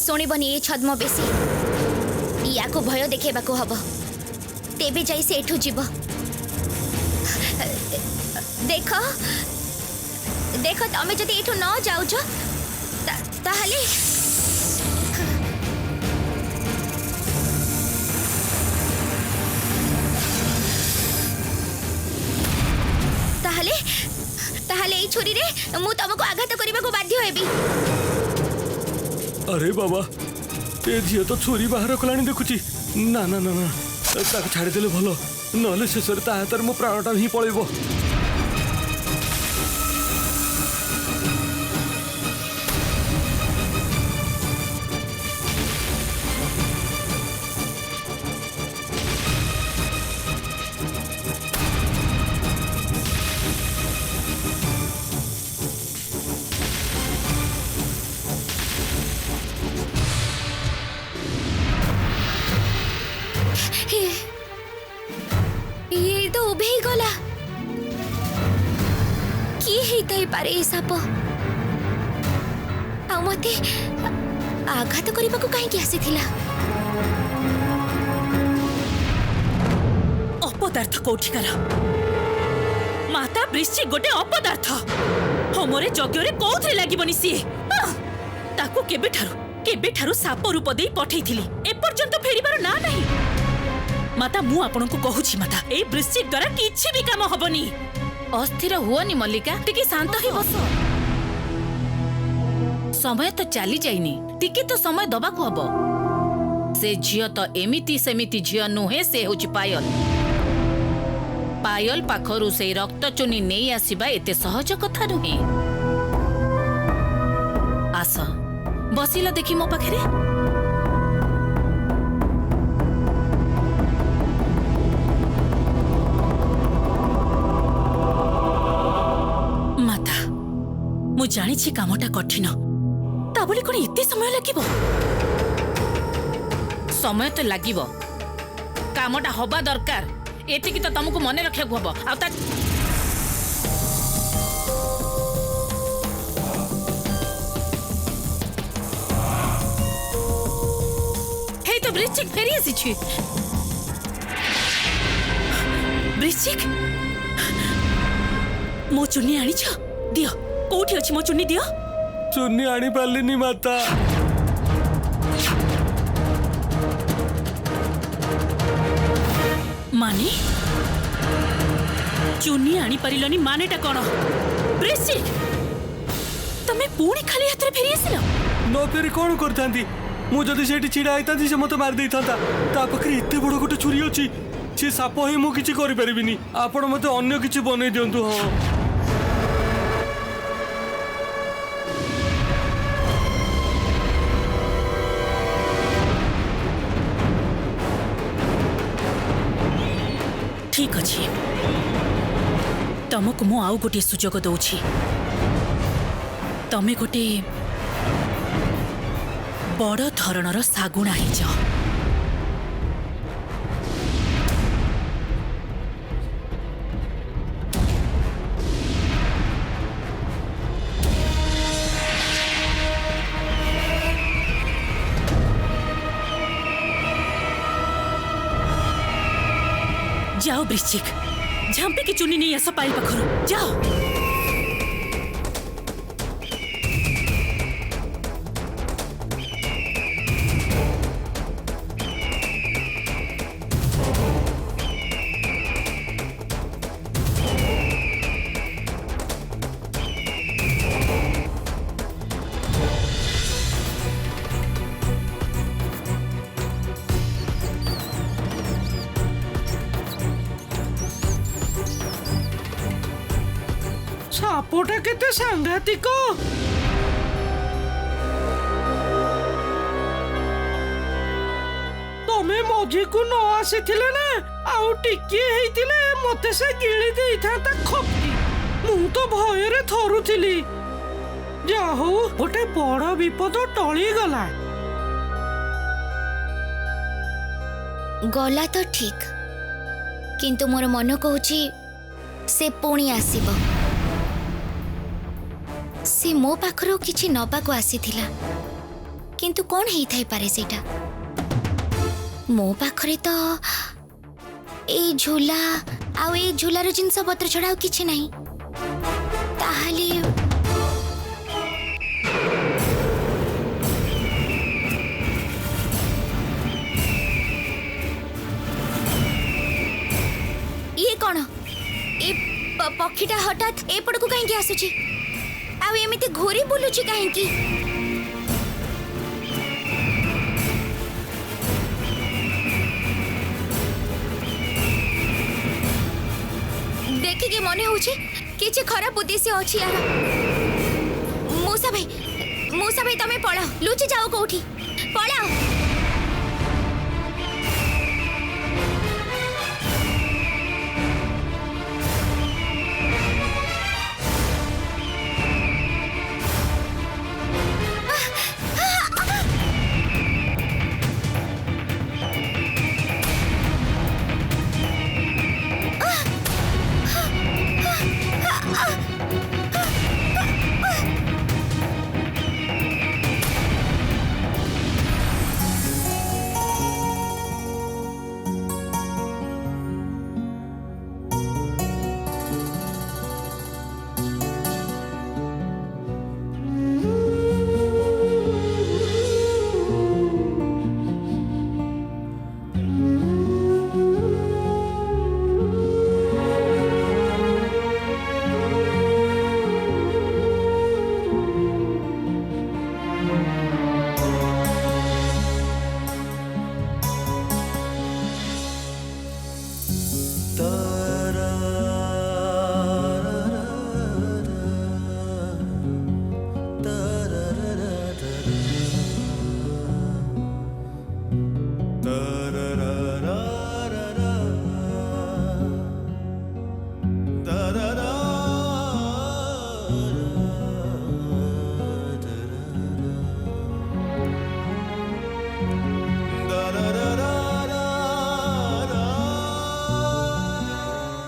शुणबनी ये छद्म बेसी या को भय देखा हम तेबे जाई से एठू जीव। देख देख तमें जदि एठू न जाउछ ताहले ताहले ताहले ए छुरी रे मु तुमको आघात करने को बाध्य हेबी। अरे बाबा ए झील तो छुरी बाहर कलानी देखुची। ना ना ना ना छाड़देले भल ना शेष हाथ मो प्राणटा ही पलैब। ये तो उभे गला किए हेताई पारे ए साप आ मते आघात करबा को काहे की आसीथिला। अपदार्थ कोठिकार माता वृश्चिक गोटे अपदार्थ हमरे यज्ञरे कोथरे लागिबनी सी ताकू केबे ठारू साप रूप देई पठेइथिली ए पर्यंत फेरिबार ना नहीं। माता मु आपन को कहूची माता ए वृश्चिक द्वारा किछि भी काम हबनी। अस्थिर हुअनी मल्लिका टिके शांत ही बस। समय तो चली जाइनी टिके तो समय दबा को हबो। से झियो तो एमिति सेमिति झियो नुहे से होची पायल। पायल पाखरु से रक्त चुनी नहीं आसीबा एते सहज कथा नुहे। आस बसिला देखी मो पाखरे। माता मु जानी छी कामटा कठिन ता बोली कोन इते समय लागिबो। समय तो लागिबो कामटा होबा दरकार एते की तो तुमको मने रखे हबो। आ ता हे तो वृश्चिक फेरी आसी छी। वृश्चिक मो चुन्नी आनी छ दियो कोठी अछि मो चुन्नी दियो। चुन्नी आनी पालिनी माता। माने चुन्नी आनी परिलोनी मानेटा कोन। वृश्चिक तमे पूरी खाली हाथ रे फेरी आसिलो न फेरी कौन करथांती मु जदी सेठी छिड़ा आइतांती से मते मार देइथांता। ता पाखरे एते बड़ गोटे छुरी अछि से साप ही मु किछि करि परिबिनी। आपण मते अन्य किछि बनै दियंतु। हां ठीक अछि तुमको मु आउ गोटे सुजोग दउछि। तमे गोटे बड़ धरणर सागुणा ही जाओ। जाओ वृश्चिक झांपी की चुनी नहीं आस पाइल पाखरु जाओ। सापोटा केते सांघातिक। तमे मझी को न आसीथिले ना आउ टिके हेइतिले मते से गिळी देइथाता खपटी। मु तो भय रे थरुथिली। जा हो गोटे बड़ विपद टळी गला। गला तो ठीक किंतु मोर मन कहूची से पुणी आसीबो। से मो पाखरो किछि नबा को आसीथिला किंतु कौन ही थाई पारे सेटा मो पाखरे तो ए झूला आउ ए झूलार जिनस पत्र छड़ा आउ किछि नहीं ताहाले ये कौन ए पक्षीटा हठात एपट को कहीं आसुची आउ एमिति घोरी बुलुची कहीं देखिए मने होची किछि खराब उद्देश्य अछि यार मूसा भाई तमे पळा लुचि जाओ कोठी पळा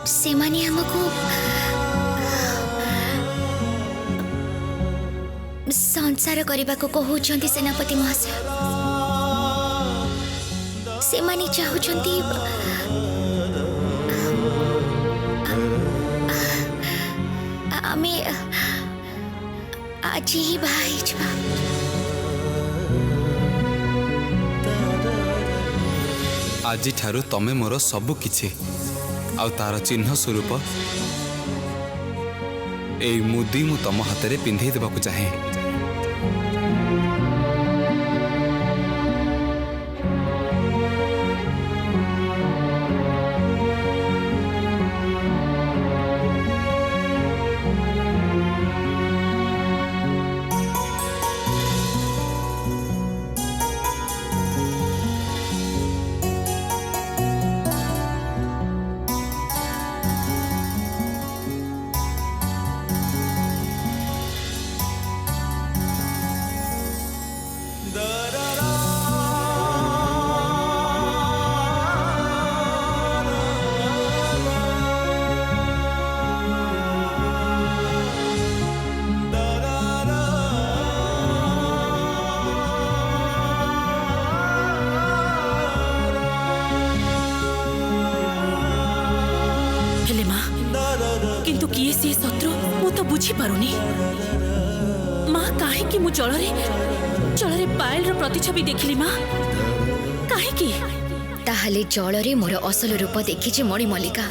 सेमानी हमको संसार करने को कहउछंती सेनापति महाशय सेमानी चाहुछंती आमे आज ही भाई छा आज ठारू तमे मोर सबु किछि आउ तार चिन्ह स्वरूप ए मुदी मु तम हाथ में पिंधे देबा चाहे किंतु किए सी शत्रु मु तो बुझी पारुनी माँ काहे कि मु जलरे पायल रो प्रतिछवि देखिली माँ काहे कि ताहले जलरे मोर असल रूप देखिछि मणि मल्लिका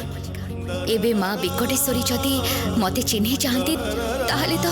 एबे माँ विकटेश्वरी जदि मते चिन्हि चाहती ताहले तो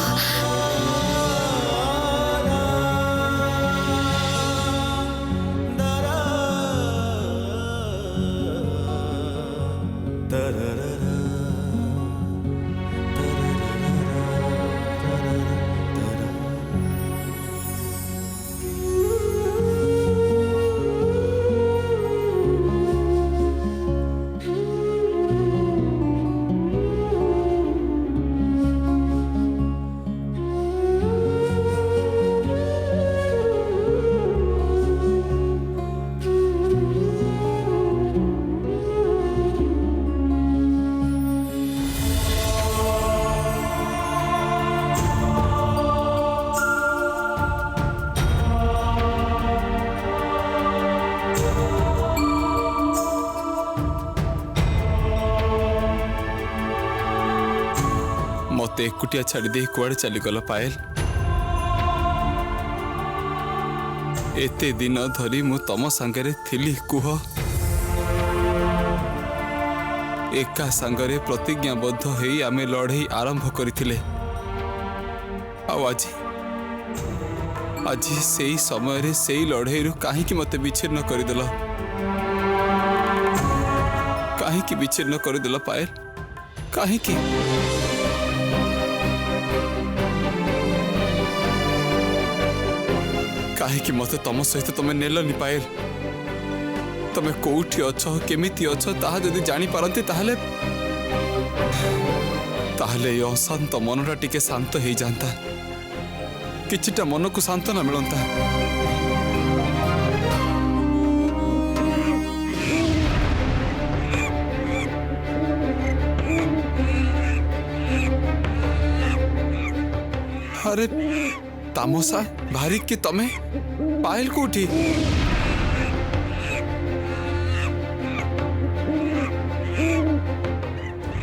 मते एकुटिया छाड़ी दे कुआड़े चली गल पायल। एते दिन धरी मु तम संगरे थिली कुह, एका संगरे प्रतिज्ञाबद्ध हेई आमे लड़ाई आरंभ करथिले। आज आज सेई समय रे सेई लड़ाई रु काहे कि मते विच्छिन्न करदेल, काहे कि विच्छिन्न करदेल पायल, काहे कि काहे कि मते तम सहित तमे नेलनी पायल। तमे कोठी अछ केमिति अछ ताहा जदि जानी पारंती ताहले ताहले ये अशांत मनटा टिके शांत हेई जानता, किछिटा मन को सांत्वना मिलंता। अरे तामसा भारी कि तमे पायल कोठी?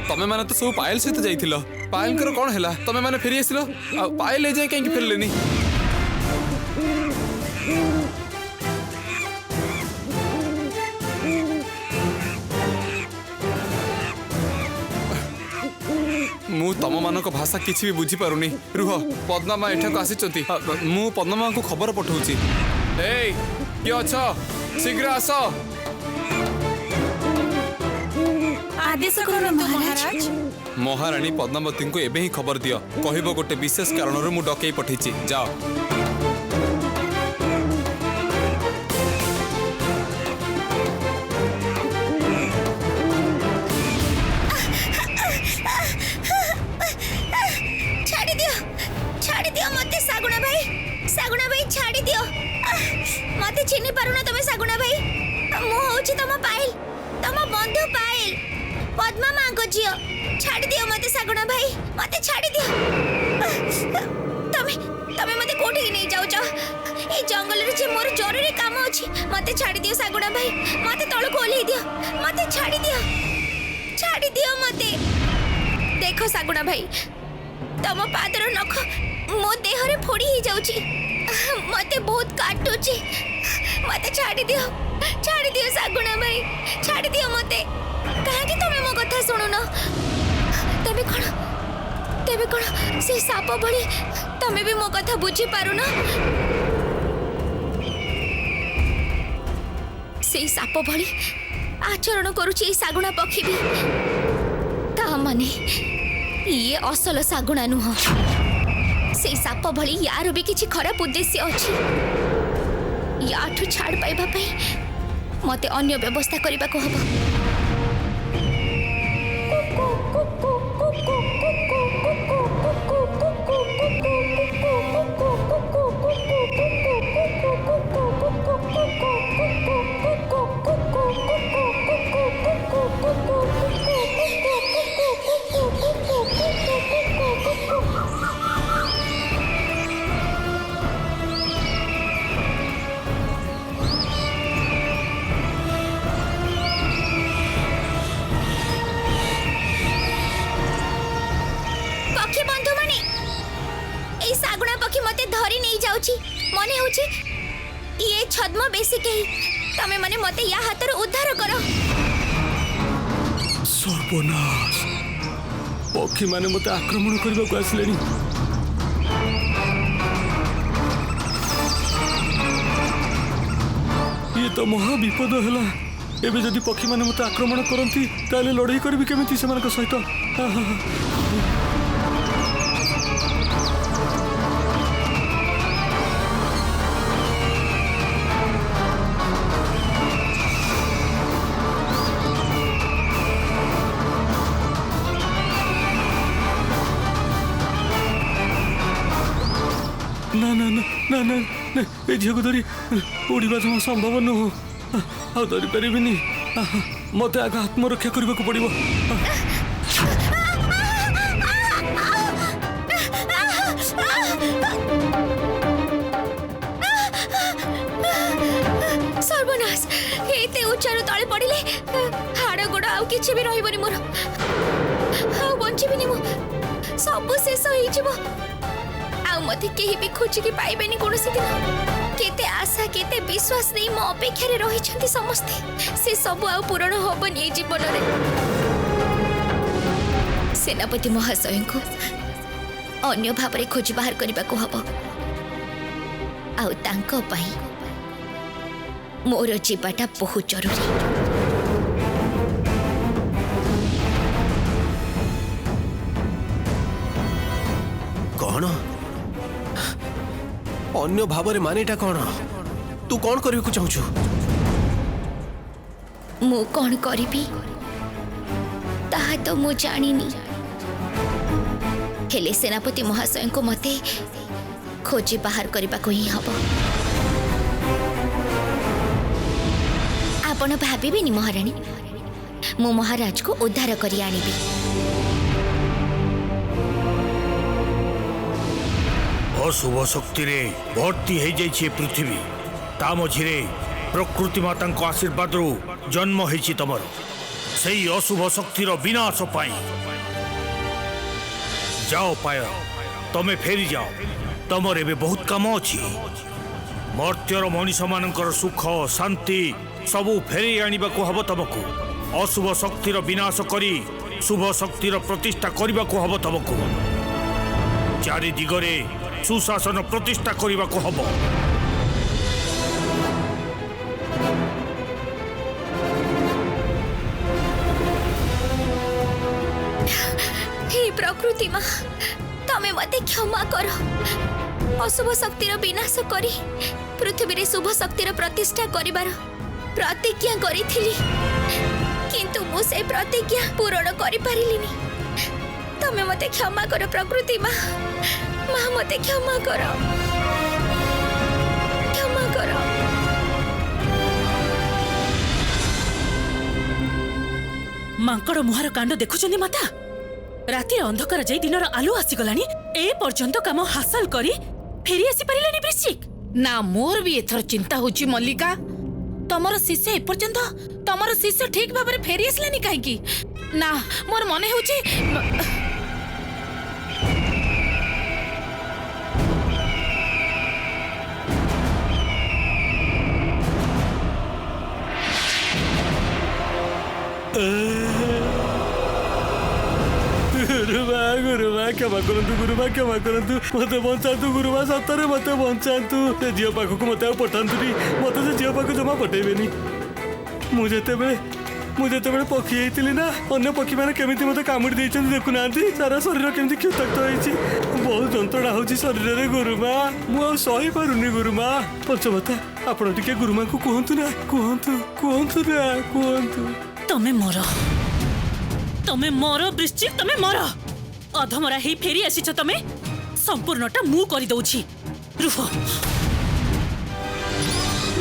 तमे माने तो सब पायल सहित जाइथिल, पायल कर कोन हैला? तमे माने फेरी आसिलो आ पायल ले जाय काहे फेरलेनी? मु तम मानक भाषा किछि भी बुझी पारुनी। रुह, पद्मा एठा को आसीचंती, मु पद्मा को खबर पठौची। ए के अछ? शीघ्र आस। आदेश करो महाराज। महारानी पद्मावती को एबे ही खबर दियो, कहबो गोटे विशेष कारण मु डकई पठैची। जाओ। छाड़ी दियो मते सागुना भाई छाड़ी दियो। मते चिन्ही पारुना तमे सागुना भाई? मु होची तम पायल, तम बंधु पायल, पद्मा मां को जियो। छाड़ी दियो मते सागुना भाई, मते छाड़ी दियो। तमे मते कोठी की नहीं जाऊ छ? ए जंगल रे जे मोर जरूरी काम अछि, मते छाड़ी दियो सागुना भाई, मते तळ को ओल्ही दियो, मते छाड़ी दियो मते। देखो सागुना भाई, तम पादर नख मो देह रे फोड़ी ही जाउची, मते बहुत काटुची। मते छाड़ी दियो सागुना भाई, छाड़ी दियो मते। काहे कि तमे मो कथा सुनु न? तबे कोन से साप भली तमे भी मो कथा बुझी पारु न? से साप भली आचरण करूची ए सागुना पक्षी भी। ता माने ये असल सागुना नुह, से साप भली यार भी किछि खराब उद्देश्य अछि। याठु छाड़ पाइबा पई मते अन्य व्यवस्था करिबा को हबो। मने होची ये छद्म बेसी केही, तमे मने मते या हातर उद्धार करो। सर्वनाश, पक्षी माने मते आक्रमण करबा को आसलेनी। ये तो महा विपद हला। एबे जदि पक्षी माने मते आक्रमण करंती ताले लड़ाई करबी केमिति सेमान को सहित? ना ना ना ना ना ना ए झियो को धरी उड़ीबा जमा संभव नुह। आ धरी परिबिनी, मते आग आत्मरक्षा करबा को पड़िबो। सर्वनाश, एते उच्चार तळे पड़िले हाड़ गोड़ आउ किछि भी रहिबनी मोर, आउ बंचिबिनी मो। सब शेष हो आ मते केही भी खोजिकी पाइबेनी कोनोसी दिन केते आशा केते विश्वास नहीं मो अपेक्षा रे रही छथि समस्ते से सब आ पूर्ण होबनी ए जीवन रे सेनापति महाशय को अन्य भाबरे खोज बाहर करबा को हबो आउ तांको पई मोर जीवाटा बहुत जरूरी। कौन अन्य भाव मानेटा कौन तू कौन करबे को चाहछु मु कौन करिबी ताहा तो मु जानिनी हेले सेनापति महाशय को मते खोजी बाहर करबा को ही हबो आपण भाबिबेनी महारानी मु महाराज को उद्धार करी आनिबी। अशुभ शक्ति रे भर्ती हो जाइए पृथ्वी ता मझिरे प्रकृति माता आशीर्वाद रु जन्म होइछि तमर से अशुभ शक्तिर विनाश पाई जाओ पाय तमे फेरी जाओ तमर एबे बहुत काम अछि मर्त्यर मनीष मानकर सुख शांति सबू फेरी आनिबा को हबो तमको अशुभ शक्तिर विनाश करी शुभ शक्तिर प्रतिष्ठा करबा को हबो तमको चारि दिगरे सुशासन प्रतिष्ठा करबा को हबो। हे प्रकृति माँ तमे मते क्षमा करो अशुभ शक्तिर विनाश करी पृथ्वी रे शुभ शक्तिर प्रतिष्ठा करिबार प्रतिज्ञा करिथिली किंतु मु से प्रतिज्ञा पूर्ण करि पारिलिनी तमे मते क्षमा करो प्रकृति माँ माँ मते क्षमा करो क्षमा करो। मांकड़ मुहार कांड देखुचंदी माता राति अंधकार जाई दिनर आलु आसीगलानी ए पर्यंत काम हासिल करी फेरी आसी परिलेनी वृश्चिक ना मोर भी एथर चिंता होची मल्लिका तमर शिष्य ए पर्यंत तमर शिष्य ठीक भाबरे फेरी आसलानी काहे की ना मोर मने होची गुरुमा क्षमा करंतु गुरुमा क्षमा करंतु मते बंचातु गुरुमा सतरे मते बंचातु से झियो पाखक मते पठांतुनी मते से झियो पाख जमा पठेबेनी मुझे तेबे पक्षी हेतिली ना अन्य पक्षी माने केमिति मते कामुडी देइछन देखु नांती सारा शरीर केमिति क्षतक्त होइछि बहुत जंत्रणा होछि शरीर रे गुरुमा मु सही पारुनी गुरुमा पंचमता आपण टिके गुरुमा को कहंतु ना कहंतु तमे मरो वृश्चिक तमे मरो अधमरा ही फेरी आसीछ तमे संपूर्णटा मु करि दउछि रुह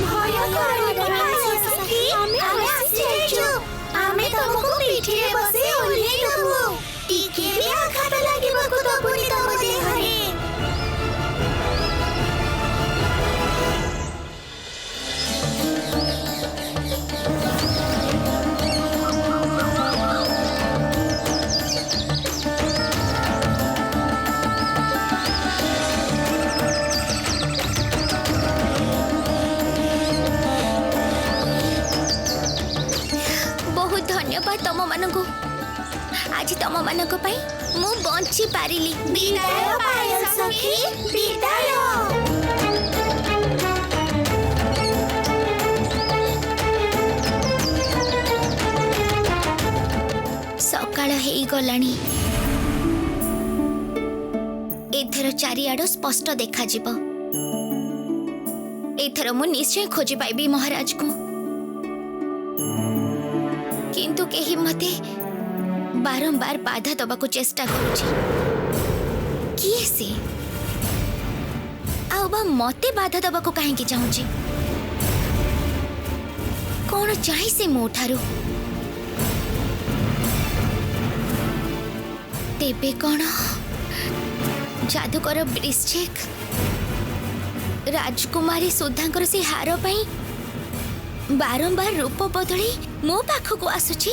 भय करनी सखी आमे आसीछु आमे तुमको पीठी रे बसे ओल्हे दबु टिके भी आघात लागिबो को दबुनी तम देहरे तम मानकु आज तम मानक पई मु बंची पारिली विदाय पायल सखी विदाय सकाळ हेई गलानी एथर चारिआड स्पष्ट देखा जिवो एथर मु निश्चय खोजी पाइबी महाराज को किंतु केही मते बारंबार बाधा दबा को चेष्टा करूची किए से आबा मते बाधा दबा को काहे की चाहूची कौन चाहे से मोठारू तेबे कौन जादूकर वृश्चिक राजकुमारी सुधांकर से हार पाई बारंबार रूप बदली मो पाखक आसुची